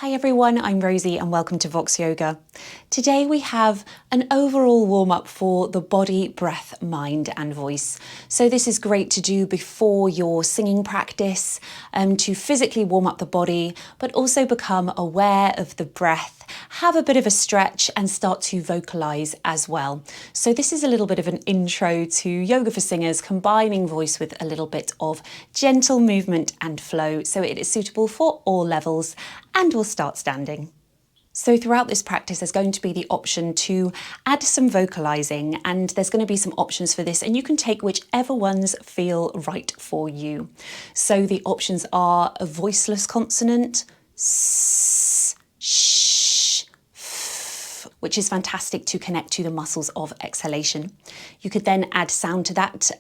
Hi everyone, I'm Rosie and welcome to Vox Yoga. Today we have an overall warm-up for the body, breath, mind and voice. So this is great to do before your singing practice, to physically warm up the body, but also become aware of the breath, have a bit of a stretch and start to vocalize as well. So this is a little bit of an intro to yoga for singers, combining voice with a little bit of gentle movement and flow. So it is suitable for all levels, and we'll start standing. So throughout this practice, there's going to be the option to add some vocalizing, and there's going to be some options for this, and you can take whichever ones feel right for you. So the options are a voiceless consonant, s, sh, f, which is fantastic to connect to the muscles of exhalation. You could then add sound to that,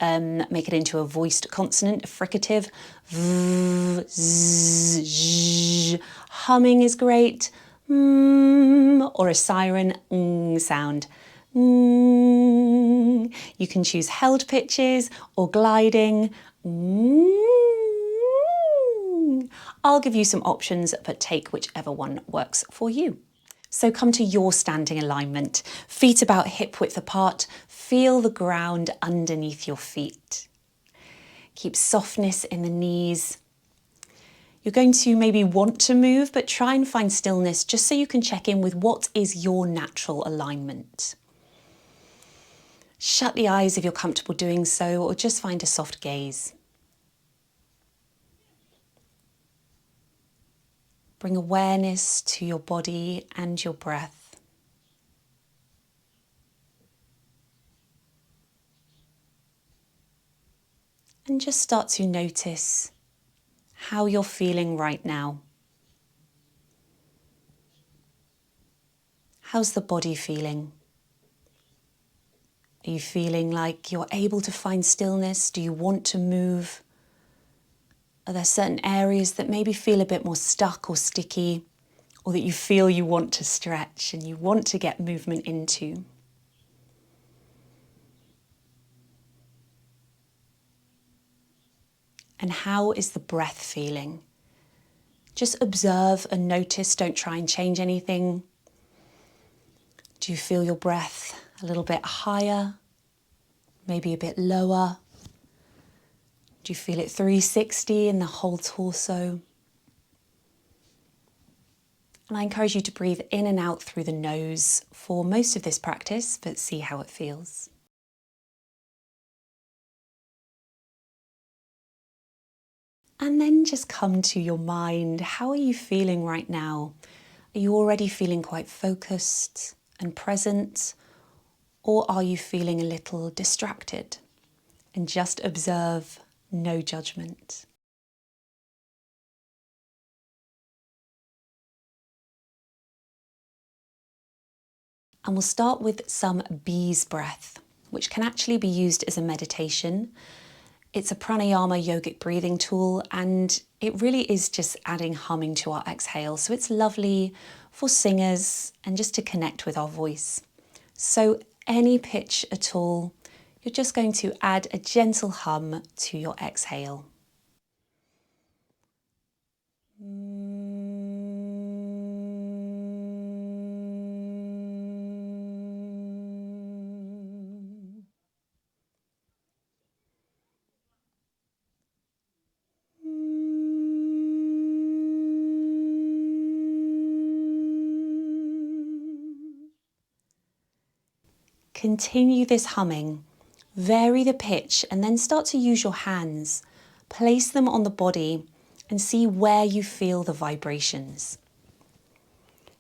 make it into a voiced consonant, a fricative, v, z, zh. Humming is great, or a siren sound. You can choose held pitches or gliding. I'll give you some options, but take whichever one works for you. So come to your standing alignment, feet about hip width apart, feel the ground underneath your feet. Keep softness in the knees. You're going to maybe want to move, but try and find stillness just so you can check in with what is your natural alignment. Shut the eyes if you're comfortable doing so, or just find a soft gaze. Bring awareness to your body and your breath. And just start to notice how you're feeling right now. How's the body feeling? Are you feeling like you're able to find stillness? Do you want to move? Are there certain areas that maybe feel a bit more stuck or sticky, or that you feel you want to stretch and you want to get movement into? And how is the breath feeling? Just observe and notice, don't try and change anything. Do you feel your breath a little bit higher, maybe a bit lower? Do you feel it 360 in the whole torso? And I encourage you to breathe in and out through the nose for most of this practice, but see how it feels. And then just come to your mind. How are you feeling right now? Are you already feeling quite focused and present? Or are you feeling a little distracted? And just observe, no judgment. And we'll start with some bees breath, which can actually be used as a meditation. It's a pranayama yogic breathing tool, and it really is just adding humming to our exhale. So it's lovely for singers and just to connect with our voice. So any pitch at all, you're just going to add a gentle hum to your exhale. Continue this humming, vary the pitch, and then start to use your hands. Place them on the body and see where you feel the vibrations.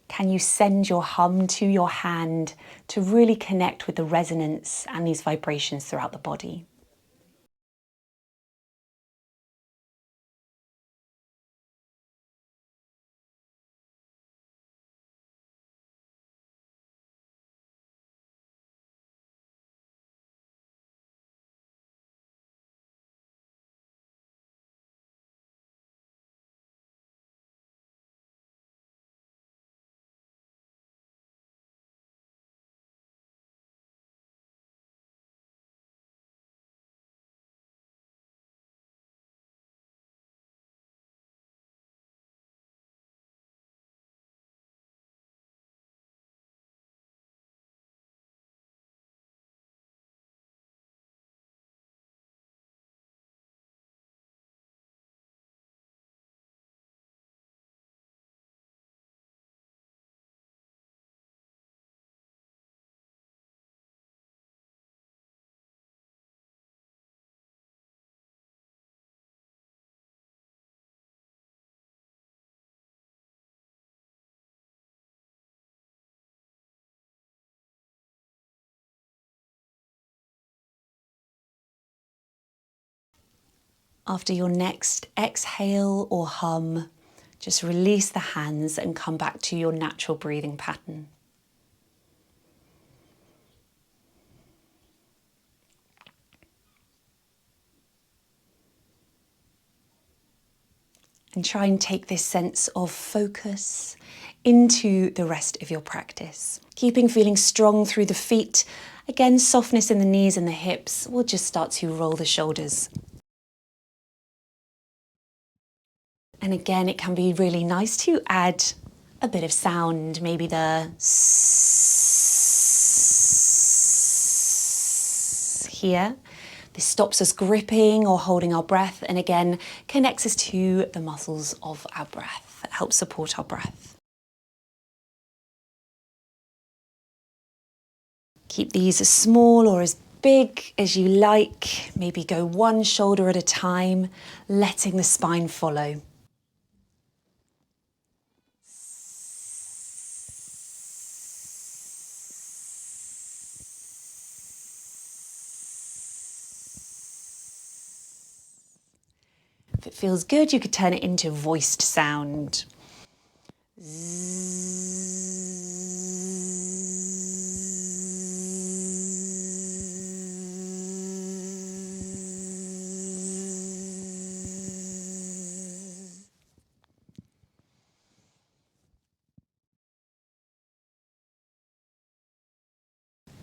Can you send your hum to your hand to really connect with the resonance and these vibrations throughout the body? After your next exhale or hum, just release the hands and come back to your natural breathing pattern. And try and take this sense of focus into the rest of your practice. Keeping feeling strong through the feet. Again, softness in the knees and the hips. We'll just start to roll the shoulders. And again, it can be really nice to add a bit of sound, maybe the s here. This stops us gripping or holding our breath, and again, connects us to the muscles of our breath. It helps support our breath. Keep these as small or as big as you like. Maybe go one shoulder at a time, letting the spine follow. If it feels good, you could turn it into voiced sound.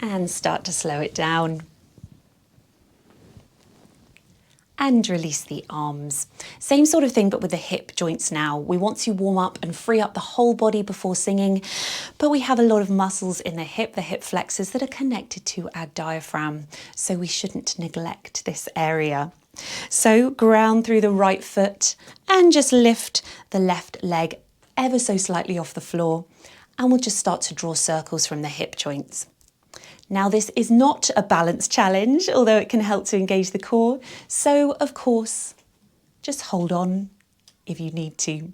And start to slow it down. And release the arms. Same sort of thing, but with the hip joints now. We want to warm up and free up the whole body before singing, but we have a lot of muscles in the hip flexors that are connected to our diaphragm, so we shouldn't neglect this area. So ground through the right foot and just lift the left leg ever so slightly off the floor, and we'll just start to draw circles from the hip joints. Now, this is not a balance challenge, although it can help to engage the core. So, of course, just hold on if you need to.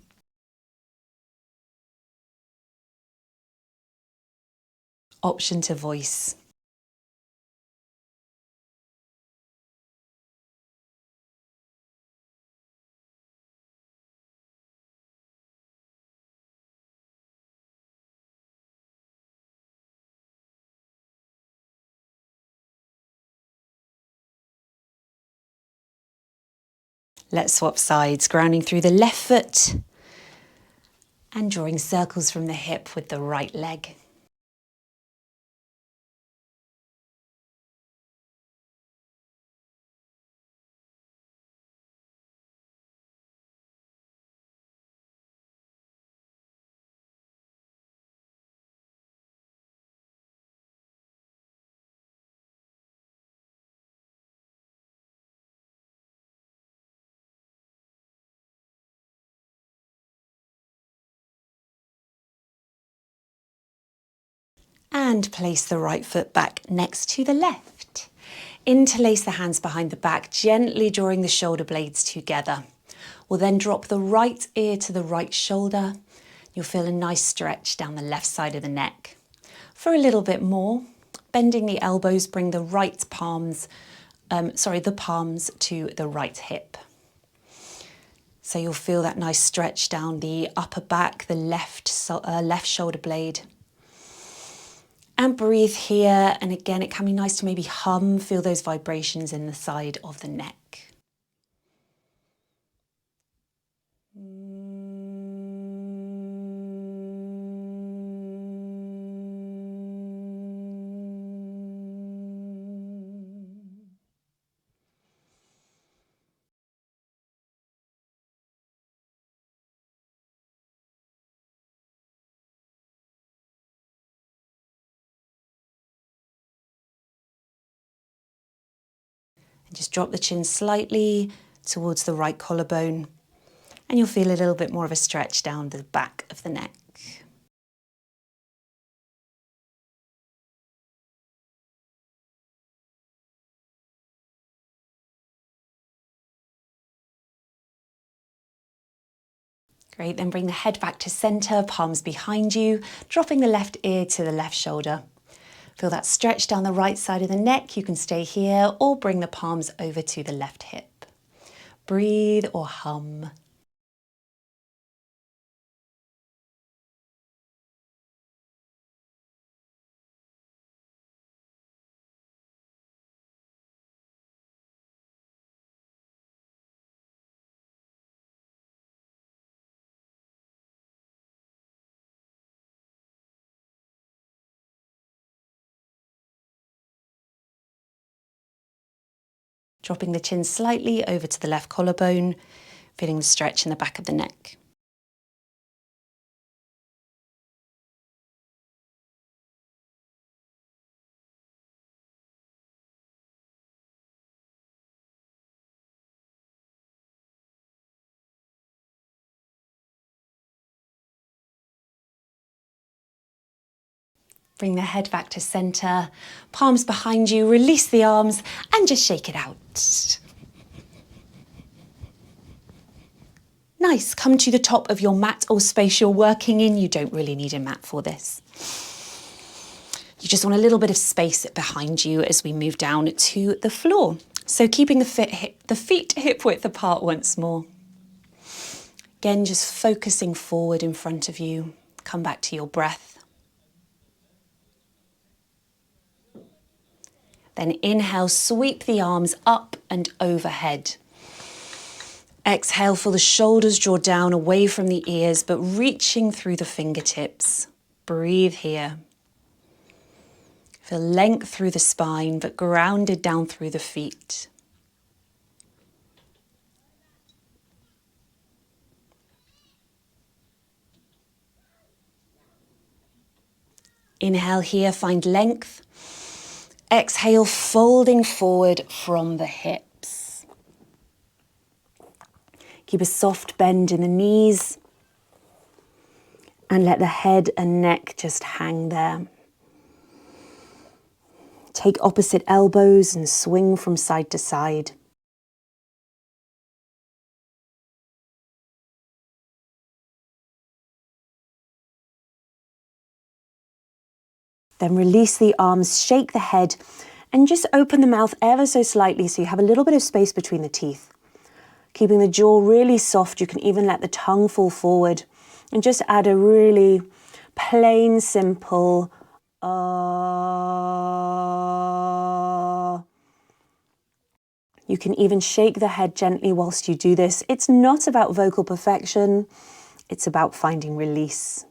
Option to voice. Let's swap sides, grounding through the left foot and drawing circles from the hip with the right leg. And place the right foot back next to the left. Interlace the hands behind the back, gently drawing the shoulder blades together. We'll then drop the right ear to the right shoulder. You'll feel a nice stretch down the left side of the neck. For a little bit more, bending the elbows, bring the palms to the right hip. So you'll feel that nice stretch down the upper back, the left shoulder blade. And breathe here, and again, it can be nice to maybe hum, feel those vibrations in the side of the neck. And just drop the chin slightly towards the right collarbone, and you'll feel a little bit more of a stretch down the back of the neck. Great, then bring the head back to center, palms behind you, dropping the left ear to the left shoulder. Feel that stretch down the right side of the neck. You can stay here or bring the palms over to the left hip. breathe or hum. Dropping the chin slightly over to the left collarbone, feeling the stretch in the back of the neck. Bring the head back to center, palms behind you, release the arms and just shake it out. Nice, come to the top of your mat or space you're working in. You don't really need a mat for this. You just want a little bit of space behind you as we move down to the floor. So keeping the feet hip width apart once more. Again, just focusing forward in front of you. Come back to your breath. Then inhale, sweep the arms up and overhead. Exhale, feel the shoulders draw down away from the ears, but reaching through the fingertips. Breathe here. Feel length through the spine, but grounded down through the feet. Inhale here, find length. Exhale, folding forward from the hips. Keep a soft bend in the knees and let the head and neck just hang there. Take opposite elbows and swing from side to side. Then release the arms, shake the head, and just open the mouth ever so slightly so you have a little bit of space between the teeth. Keeping the jaw really soft, you can even let the tongue fall forward and just add a really plain, simple You can even shake the head gently whilst you do this. It's not about vocal perfection, it's about finding release.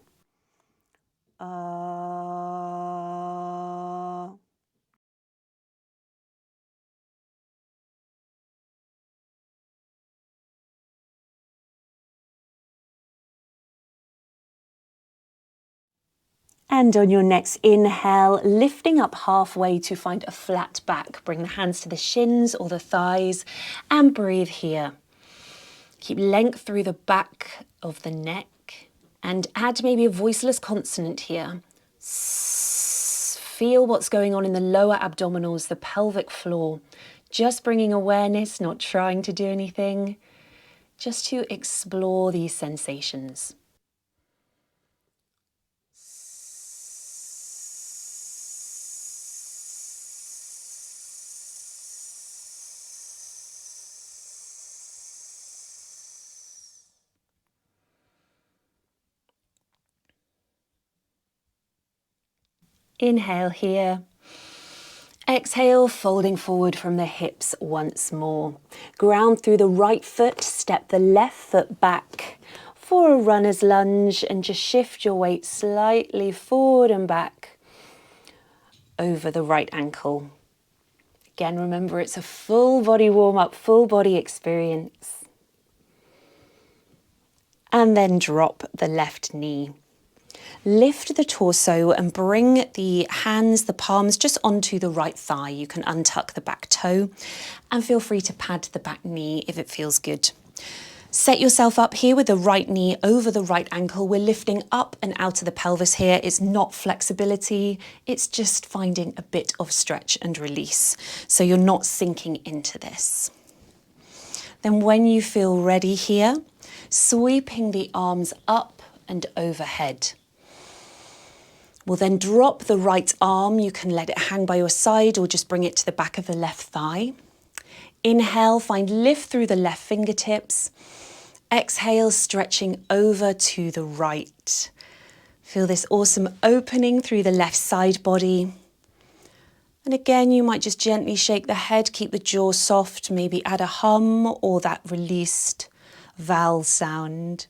And on your next inhale, lifting up halfway to find a flat back. Bring the hands to the shins or the thighs and breathe here. Keep length through the back of the neck and add maybe a voiceless consonant here. Feel what's going on in the lower abdominals, the pelvic floor. Just bringing awareness, not trying to do anything, just to explore these sensations. Inhale here. Exhale, folding forward from the hips once more. Ground through the right foot, step the left foot back for a runner's lunge and just shift your weight slightly forward and back over the right ankle. Again, remember it's a full body warm-up, full body experience. And then drop the left knee. Lift the torso and bring the hands, the palms just onto the right thigh. You can untuck the back toe and feel free to pad the back knee if it feels good. Set yourself up here with the right knee over the right ankle. We're lifting up and out of the pelvis here. It's not flexibility, it's just finding a bit of stretch and release. So you're not sinking into this. Then when you feel ready here, sweeping the arms up and overhead. We'll then drop the right arm. You can let it hang by your side or just bring it to the back of the left thigh. Inhale, find lift through the left fingertips. Exhale, stretching over to the right. Feel this awesome opening through the left side body. And again, you might just gently shake the head, keep the jaw soft, maybe add a hum or that released vowel sound.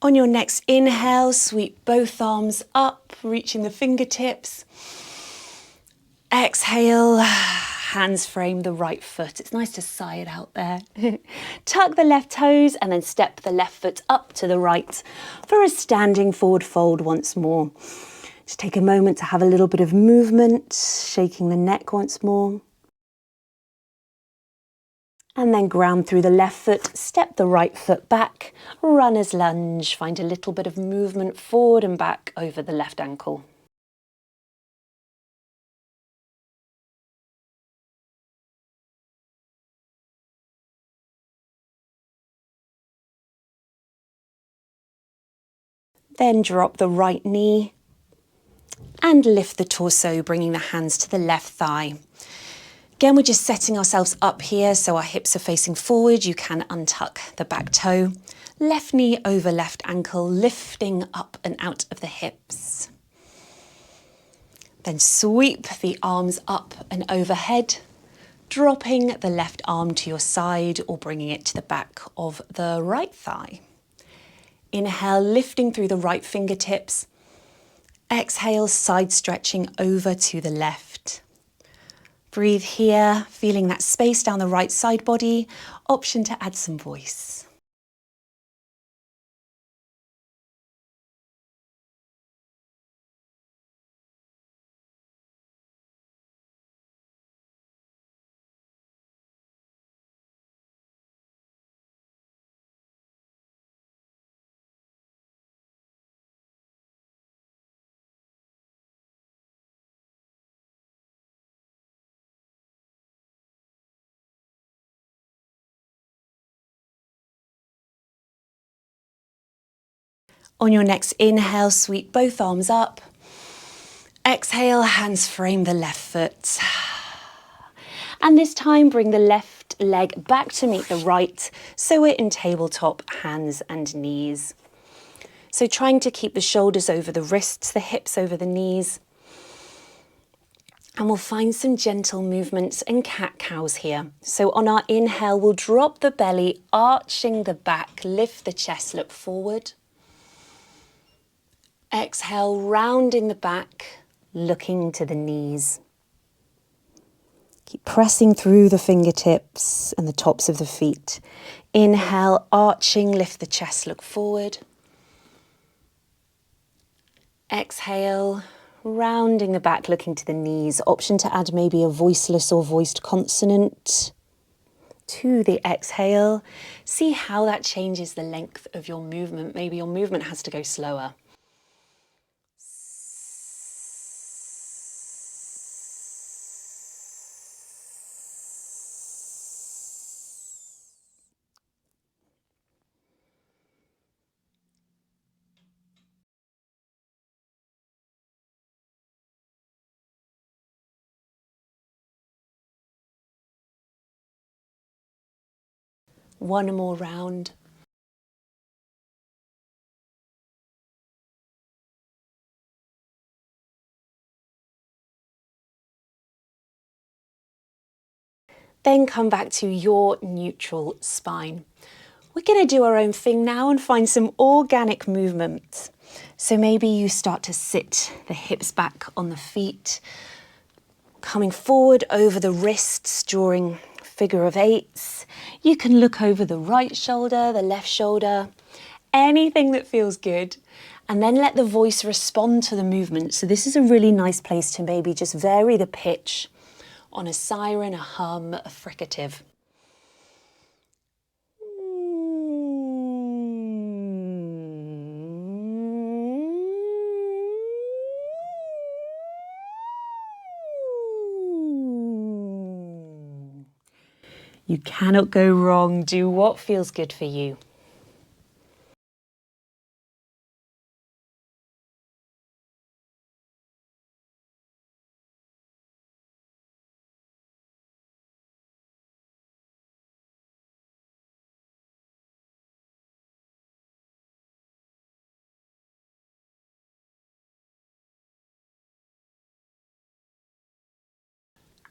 On your next inhale, sweep both arms up, reaching the fingertips. Exhale, hands frame the right foot. It's nice to sigh it out there. Tuck the left toes and then step the left foot up to the right for a standing forward fold once more. Just take a moment to have a little bit of movement, shaking the neck once more. And then ground through the left foot, step the right foot back, runner's lunge. Find a little bit of movement forward and back over the left ankle. Then drop the right knee and lift the torso, bringing the hands to the left thigh. Again, we're just setting ourselves up here so our hips are facing forward. You can untuck the back toe. Left knee over left ankle, lifting up and out of the hips. Then sweep the arms up and overhead, dropping the left arm to your side or bringing it to the back of the right thigh. Inhale, lifting through the right fingertips. Exhale, side stretching over to the left. Breathe here, feeling that space down the right side body. Option to add some voice. On your next inhale, sweep both arms up. Exhale, hands frame the left foot. And this time, bring the left leg back to meet the right, so we're in tabletop, hands and knees. So trying to keep the shoulders over the wrists, the hips over the knees. And we'll find some gentle movements and cat-cows here. So on our inhale, we'll drop the belly, arching the back, lift the chest, look forward. Exhale, rounding the back, looking to the knees. Keep pressing through the fingertips and the tops of the feet. Inhale, arching, lift the chest, look forward. Exhale, rounding the back, looking to the knees. Option to add maybe a voiceless or voiced consonant to the exhale. See how that changes the length of your movement. Maybe your movement has to go slower. One more round. Then come back to your neutral spine. We're going to do our own thing now and find some organic movement. So maybe you start to sit the hips back on the feet, coming forward over the wrists, drawing figure of eights. You can look over the right shoulder, the left shoulder, anything that feels good. And then let the voice respond to the movement. So this is a really nice place to maybe just vary the pitch on a siren, a hum, a fricative. You cannot go wrong. Do what feels good for you.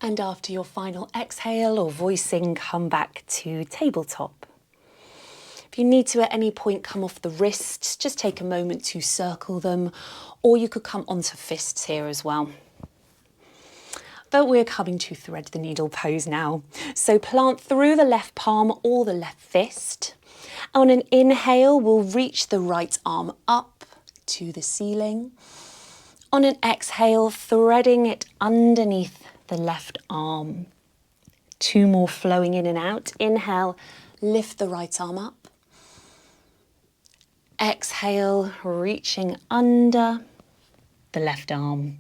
And after your final exhale or voicing, come back to tabletop. If you need to at any point come off the wrists, just take a moment to circle them, or you could come onto fists here as well. But we're coming to thread the needle pose now. So plant through the left palm or the left fist. On an inhale, we'll reach the right arm up to the ceiling. On an exhale, threading it underneath the left arm. 2 more flowing in and out. Inhale, lift the right arm up. Exhale, reaching under the left arm.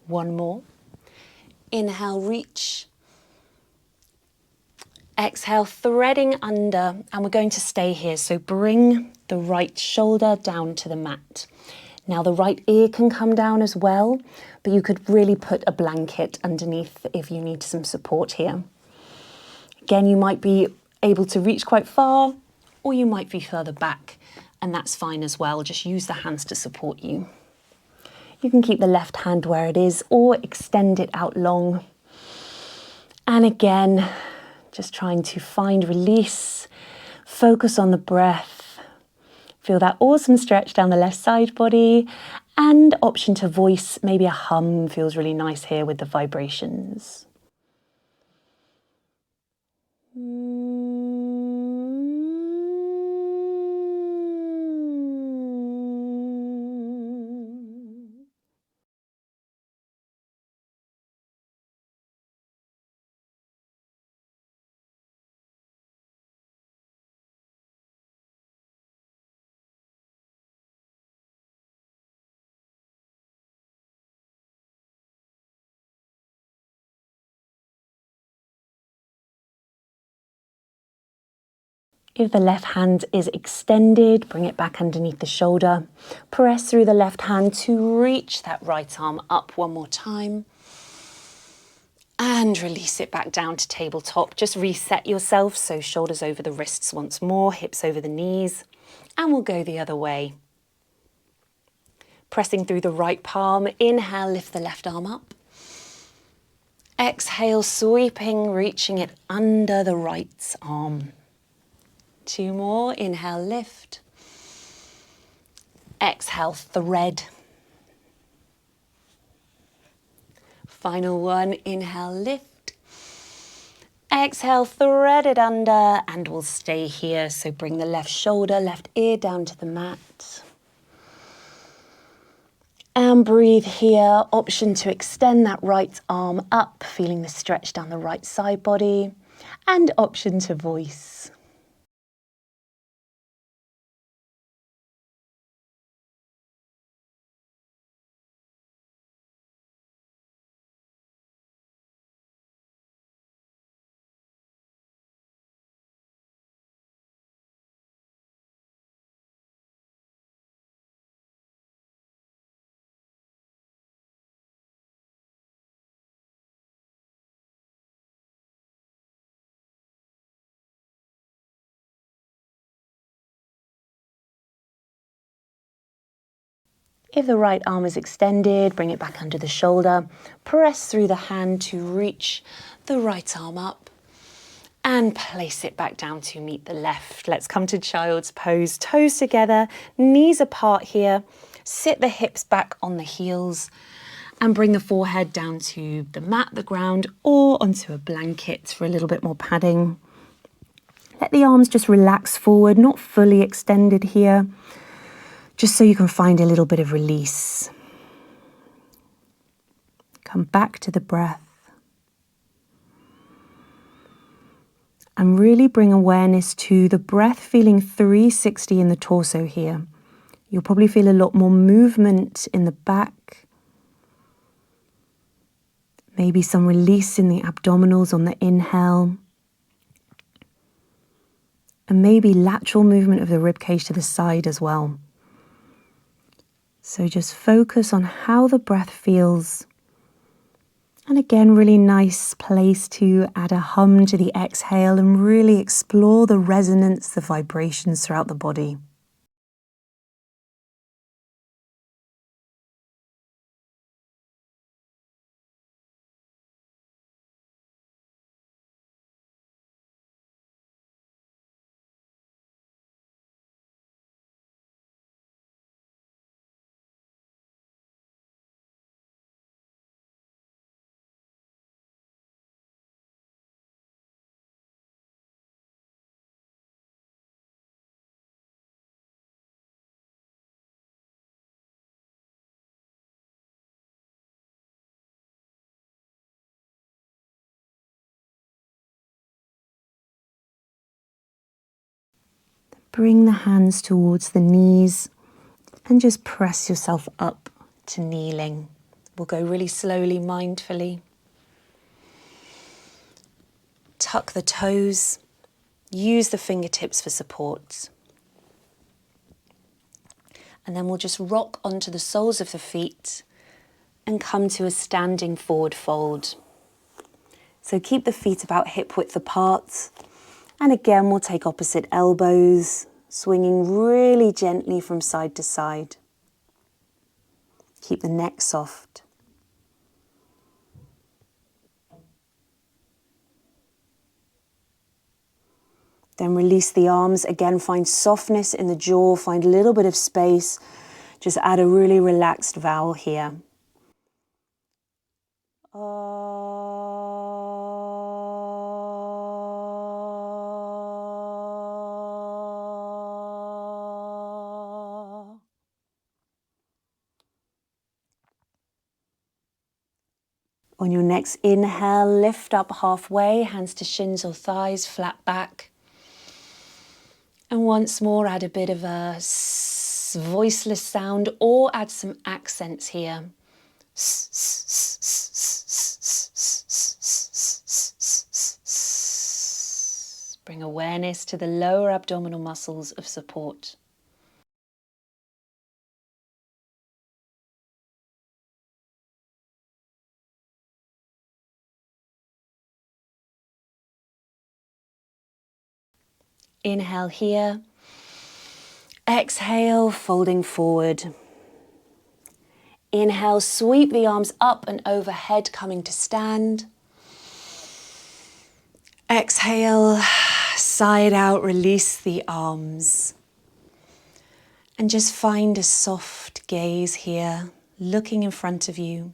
1 more. Inhale, reach. Exhale, threading under, and we're going to stay here. So bring the right shoulder down to the mat. Now the right ear can come down as well, but you could really put a blanket underneath if you need some support here. Again, you might be able to reach quite far, or you might be further back, and that's fine as well. Just use the hands to support you. You can keep the left hand where it is or extend it out long. And again, just trying to find release, focus on the breath. Feel that awesome stretch down the left side body, and option to voice, maybe a hum feels really nice here with the vibrations. If the left hand is extended, bring it back underneath the shoulder. Press through the left hand to reach that right arm up 1 more time. And release it back down to tabletop. Just reset yourself, so shoulders over the wrists once more, hips over the knees. And we'll go the other way. Pressing through the right palm, inhale, lift the left arm up. Exhale, sweeping, reaching it under the right arm. 2 more, inhale, lift. Exhale, thread. Final one, inhale, lift. Exhale, thread it under, and we'll stay here. So bring the left shoulder, left ear down to the mat. And breathe here. Option to extend that right arm up, feeling the stretch down the right side body. And option to voice. If the right arm is extended, bring it back under the shoulder. Press through the hand to reach the right arm up and place it back down to meet the left. Let's come to child's pose. Toes together, knees apart here. Sit the hips back on the heels and bring the forehead down to the mat, the ground, or onto a blanket for a little bit more padding. Let the arms just relax forward, not fully extended here. just so you can find a little bit of release. Come back to the breath. And really bring awareness to the breath feeling 360 in the torso here. You'll probably feel a lot more movement in the back. Maybe some release in the abdominals on the inhale. And maybe lateral movement of the ribcage to the side as well. So just focus on how the breath feels. And again, really nice place to add a hum to the exhale and really explore the resonance, the vibrations throughout the body. Bring the hands towards the knees and just press yourself up to kneeling. We'll go really slowly, mindfully. Tuck the toes. Use the fingertips for support. And then we'll just rock onto the soles of the feet and come to a standing forward fold. So keep the feet about hip width apart. And again, we'll take opposite elbows, swinging really gently from side to side. Keep the neck soft. Then release the arms. Again, find softness in the jaw, find a little bit of space. Just add a really relaxed vowel here. On your next inhale, lift up halfway, hands to shins or thighs, flat back. And once more, add a bit of a voiceless sound or add some accents here. Bring awareness to the lower abdominal muscles of support. Inhale here. Exhale, folding forward. Inhale, sweep the arms up and overhead, coming to stand. Exhale, side out, release the arms. And just find a soft gaze here, looking in front of you.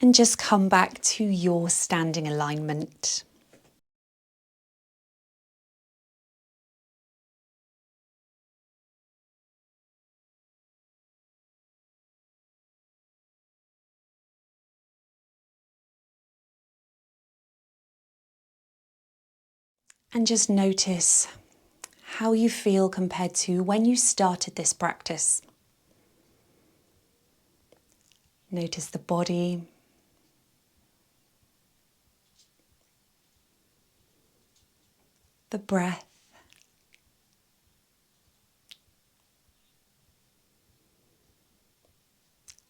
And just come back to your standing alignment. And just notice how you feel compared to when you started this practice. Notice the body. The breath.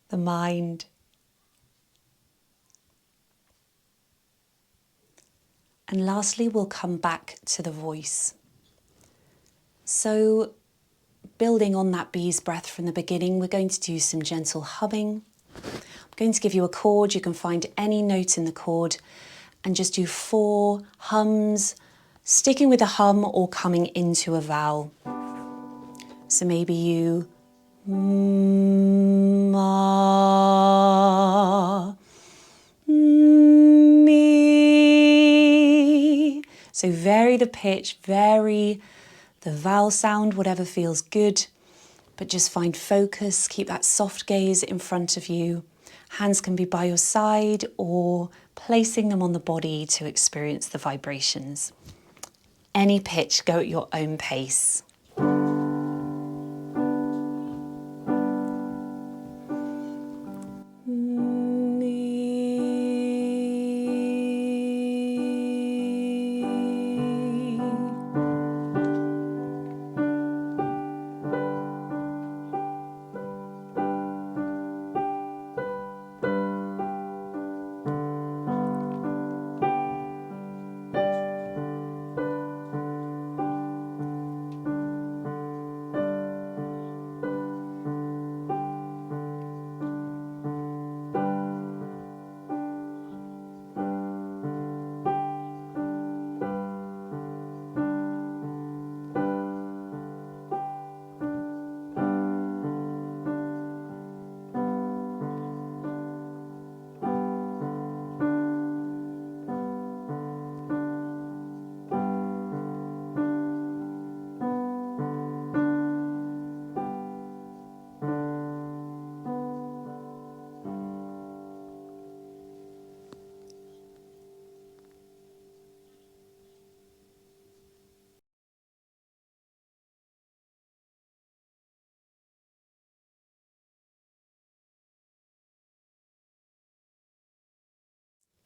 The mind. And lastly, we'll come back to the voice. So, building on that bee's breath from the beginning, we're going to do some gentle humming. I'm going to give you a chord. You can find any note in the chord and just do 4 hums, sticking with a hum or coming into a vowel. So maybe you ma, mi. So vary the pitch, vary the vowel sound, whatever feels good, but just find focus, keep that soft gaze in front of you. Hands can be by your side or placing them on the body to experience the vibrations. Any pitch, go at your own pace.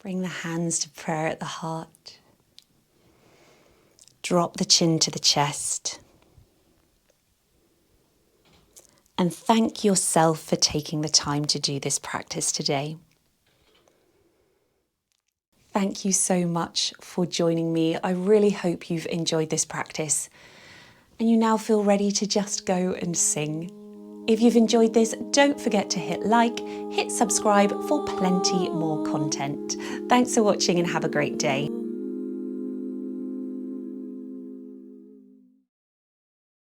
Bring the hands to prayer at the heart. Drop the chin to the chest. And thank yourself for taking the time to do this practice today. Thank you so much for joining me. I really hope you've enjoyed this practice and you now feel ready to just go and sing. If you've enjoyed this, don't forget to hit like, hit subscribe for plenty more content. Thanks for watching and have a great day.